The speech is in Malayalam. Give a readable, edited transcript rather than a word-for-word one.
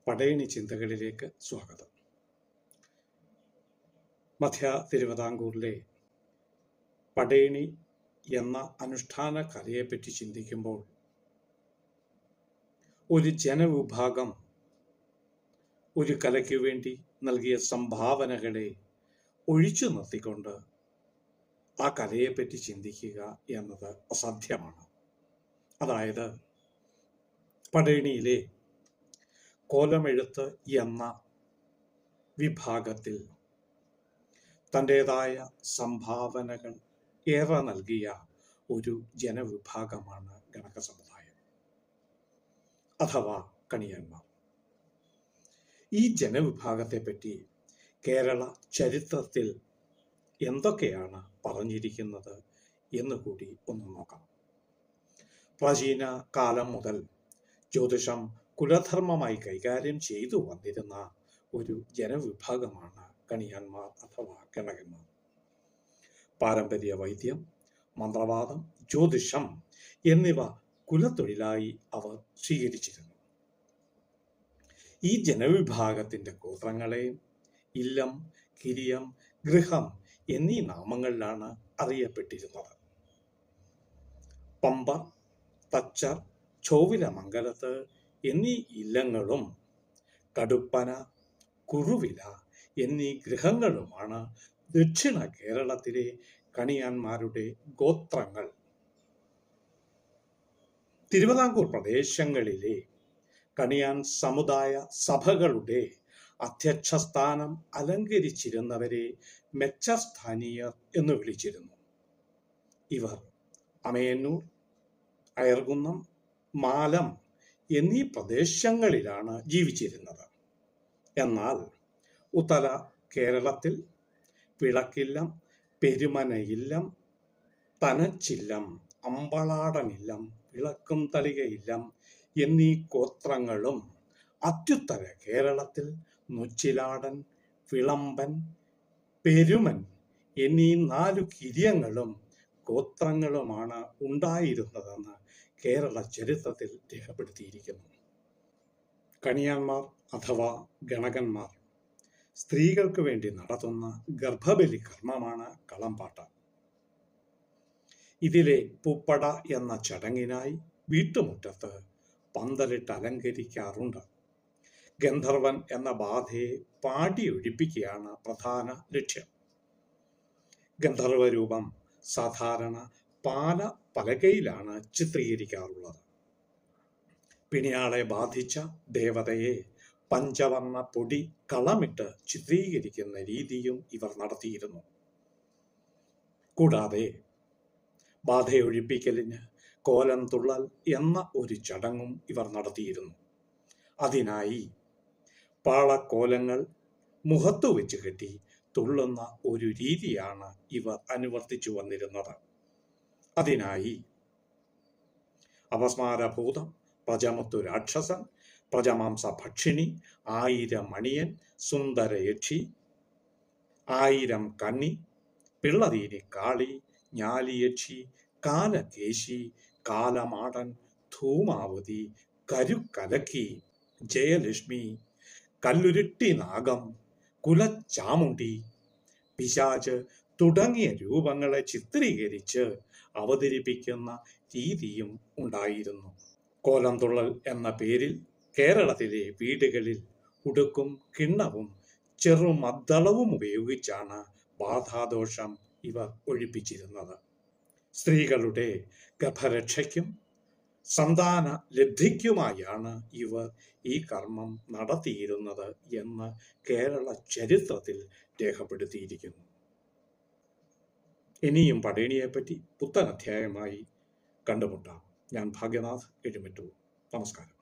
പടയണി ചിന്തകളിലേക്ക് സ്വാഗതം. മധ്യ തിരുവിതാംകൂറിലെ പടയണി എന്ന അനുഷ്ഠാന കലയെപ്പറ്റി ചിന്തിക്കുമ്പോൾ ഒരു ജനവിഭാഗം ഒരു കലയ്ക്ക് വേണ്ടി നൽകിയ സംഭാവനകളെ ഒഴിച്ചു നിർത്തിക്കൊണ്ട് ആ കലയെപ്പറ്റി ചിന്തിക്കുക എന്നത് അസാധ്യമാണ്. അതായത് പടയണിയിലെ കോലമെഴുത്ത് എന്ന വിഭാഗത്തിൽ തൻ്റെതായ സംഭാവനകൾ ഏറെ നൽകിയ ഒരു ജനവിഭാഗമാണ് ഗണക സമുദായം അഥവാ കണിയന്മാർ. ഈ ജനവിഭാഗത്തെപ്പറ്റി കേരള ചരിത്രത്തിൽ എന്തൊക്കെയാണ് പറഞ്ഞിരിക്കുന്നത് എന്നുകൂടി ഒന്ന് നോക്കാം. പ്രാചീന കാലം മുതൽ ജ്യോതിഷം കുലധർമ്മമായി കൈകാര്യം ചെയ്തു വന്നിരുന്ന ഒരു ജനവിഭാഗമാണ് കണിയാന്മാർ അഥവാ ഗണകന്മാർ. പാരമ്പര്യ വൈദ്യം, മന്ത്രവാദം, ജ്യോതിഷം എന്നിവ കുലത്തൊഴിലായി അവർ സ്വീകരിച്ചിരുന്നു. ഈ ജനവിഭാഗത്തിന്റെ ഗോത്രങ്ങളെ ഇല്ലം, കിരിയം, ഗൃഹം എന്നീ നാമങ്ങളിലാണ് അറിയപ്പെട്ടിരുന്നത്. പമ്പ, തച്ചർ, ചോവിലമംഗലത്ത് എന്നീ ഇല്ലങ്ങളും കടുപ്പന, കുറുവില എന്നീ ഗൃഹങ്ങളുമാണ് ദക്ഷിണ കേരളത്തിലെ കണിയാന്മാരുടെ ഗോത്രങ്ങൾ. തിരുവിതാംകൂർ പ്രദേശങ്ങളിലെ കണിയാൻ സമുദായ സഭകളുടെ അധ്യക്ഷസ്ഥാനം അലങ്കരിച്ചിരുന്നവരെ മെച്ചസ്ഥാനീയർ എന്ന് വിളിച്ചിരുന്നു. ഇവർ അമയന്നൂർ, അയർകുന്നം, മാലം എന്നീ പ്രദേശങ്ങളിലാണ് ജീവിച്ചിരുന്നത്. എന്നാൽ ഉത്തര കേരളത്തിൽ വിളക്കില്ലം, പെരുമനയില്ലം, തനച്ചില്ലം, അമ്പളാടനില്ലം, വിളക്കും തളികയില്ലം എന്നീ ഗോത്രങ്ങളും അത്യുത്തര കേരളത്തിൽ നൊച്ചിലാടൻ, വിളമ്പൻ, പെരുമൻ എന്നീ 4 കിര്യങ്ങളും ഗോത്രങ്ങളുമാണ് ഉണ്ടായിരുന്നതെന്ന് കേരള ചരിത്രത്തിൽ രേഖപ്പെടുത്തിയിരിക്കുന്നു. കണിയാന്മാർ അഥവാ ഗണകന്മാർ സ്ത്രീകൾക്ക് വേണ്ടി നടത്തുന്ന ഗർഭബലി കർമ്മമാണ് കളംപാട്ട. ഇതിലെ പൂപ്പട എന്ന ചടങ്ങിനായി വീട്ടുമുറ്റത്ത് പന്തലിട്ട് അലങ്കരിക്കാറുണ്ട്. ഗന്ധർവൻ എന്ന ബാധയെ പാടിയൊഴിപ്പിക്കുകയാണ് പ്രധാന ലക്ഷ്യം. ഗന്ധർവരൂപം സാധാരണ പാല പലകയിലാണ് ചിത്രീകരിക്കാറുള്ളത്. പിണിയാളെ ബാധിച്ച ദേവതയെ പഞ്ചവർണ്ണ പൊടി കളമിട്ട് ചിത്രീകരിക്കുന്ന രീതിയും ഇവർ നടത്തിയിരുന്നു. കൂടാതെ ബാധയൊഴിപ്പിക്കലിന് കോലം തുള്ളൽ എന്ന ഒരു ചടങ്ങും ഇവർ നടത്തിയിരുന്നു. അതിനായി പാളക്കോലങ്ങൾ മുഖത്തു വെച്ച് കെട്ടി തുള്ളുന്ന ഒരു രീതിയാണ് ഇവർ അനുവർത്തിച്ചു വന്നിരുന്നത്. അതിനായി അപസ്മാരഭൂതം, പ്രജമുത്തു രാക്ഷസൻ, പ്രജമാംസ ഭക്ഷിണി, 1000 മണിയൻ, സുന്ദരയക്ഷി, 1000 കണ്ണി, പിള്ളതീനി കാളി, ഞാലിയക്ഷി, കാലകേശി, കാലമാടൻ, ധൂമാവതി, കരുക്കലക്കി, ജയലക്ഷ്മി, കല്ലുരുട്ടി നാഗം, കുലച്ചാമുണ്ടി, പിശാച് തുടങ്ങിയ രൂപങ്ങളെ ചിത്രീകരിച്ച് അവതരിപ്പിക്കുന്ന രീതിയും ഉണ്ടായിരുന്നു. കോലം തുള്ളൽ എന്ന പേരിൽ കേരളത്തിലെ വീടുകളിൽ ഉടുക്കും കിണ്ണവും ചെറുമദ്ദളവും ഉപയോഗിച്ചാണ് ബാധാദോഷം ഇവർ ഒഴിപ്പിച്ചിരുന്നത്. സ്ത്രീകളുടെ ഗർഭരക്ഷയ്ക്കും സന്താന ലബ്ധിക്കുമായാണ് ഇവർ ഈ കർമ്മം നടത്തിയിരുന്നത് എന്ന് കേരള ചരിത്രത്തിൽ രേഖപ്പെടുത്തിയിരിക്കുന്നു. ഇനിയും പടയണിയെപ്പറ്റി പുത്തൻ അധ്യായമായി കണ്ടുമുട്ടാം. ഞാൻ ഭാഗ്യനാഥ് എഴുമറ്റൂർ. നമസ്കാരം.